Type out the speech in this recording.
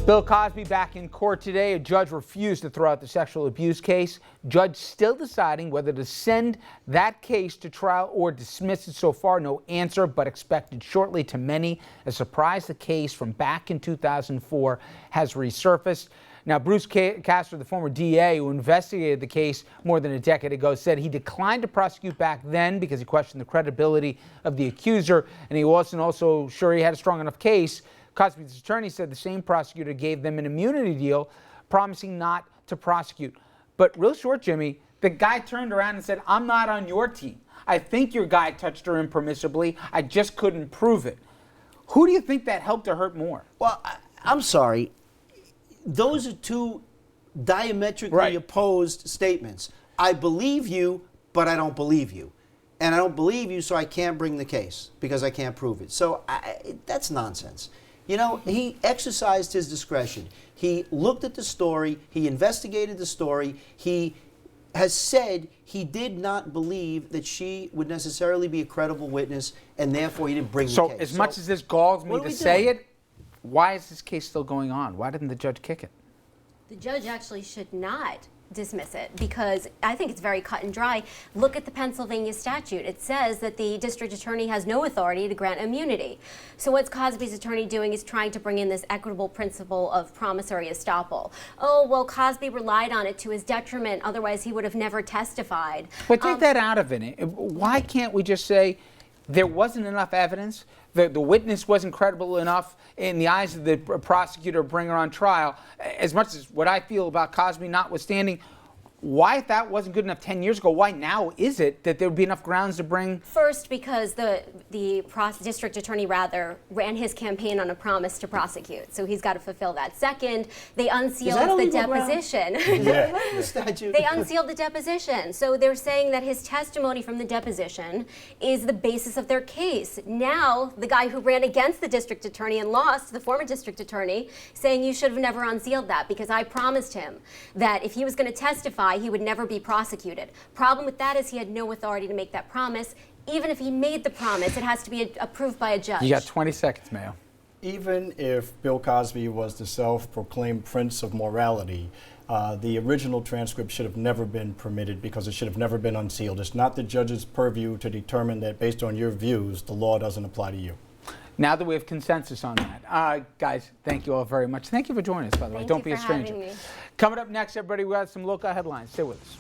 Bill Cosby back in court today. A judge refused to throw out the sexual abuse case. Judge still deciding whether to send that case to trial or dismiss it. So far, no answer, but expected shortly. To many, a surprise, the case from back in 2004 has resurfaced. Now, Bruce Castor, the former DA who investigated the case more than a decade ago, said he declined to prosecute back then because he questioned the credibility of the accuser, and he wasn't also sure he had a strong enough case. Cosby's attorney said the same prosecutor gave them an immunity deal, promising not to prosecute. But real short, Jimmy, the guy turned around and said, "I'm not on your team. I think your guy touched her impermissibly. I just couldn't prove it." Who do you think that helped or hurt more? Well, I'm sorry. Those are two diametrically opposed statements. I believe you, but I don't believe you. And I don't believe you, so I can't bring the case because I can't prove it. So that's nonsense. You know, he exercised his discretion. He looked at the story. He investigated the story. He has said he did not believe that she would necessarily be a credible witness, and therefore he didn't bring the case. So as much as this galls me to say it, why is this case still going on? Why didn't the judge kick it? The judge actually should not dismiss it because I think it's very cut and dry. Look at the Pennsylvania statute. It says that the district attorney has no authority to grant immunity. So what's Cosby's attorney doing is trying to bring in this equitable principle of promissory estoppel. Oh, well, Cosby relied on it to his detriment. Otherwise, he would have never testified. But take that out of it. Why can't we just say there wasn't enough evidence? The witness wasn't credible enough in the eyes of the prosecutor to bring her on trial. As much as what I feel about Cosby notwithstanding, why, if that wasn't good enough 10 years ago, why now is it that there would be enough grounds to bring? First, because the district attorney ran his campaign on a promise to prosecute, so he's got to fulfill that. Second, they unsealed the deposition. They unsealed the deposition, so they're saying that his testimony from the deposition is the basis of their case. Now, the guy who ran against the district attorney and lost, the former district attorney, saying you should have never unsealed that because I promised him that if he was going to testify, he would never be prosecuted. Problem with that is he had no authority to make that promise. Even if he made the promise, it has to be approved by a judge. You got 20 seconds, Mayo. Even if Bill Cosby was the self-proclaimed prince of morality, the original transcript should have never been permitted because it should have never been unsealed. It's not the judge's purview to determine that based on your views, the law doesn't apply to you. Now that we have consensus on that. Guys, thank you all very much. Thank you for joining us, by the way. Don't be a stranger. Having me. Coming up next, everybody, we got some local headlines. Stay with us.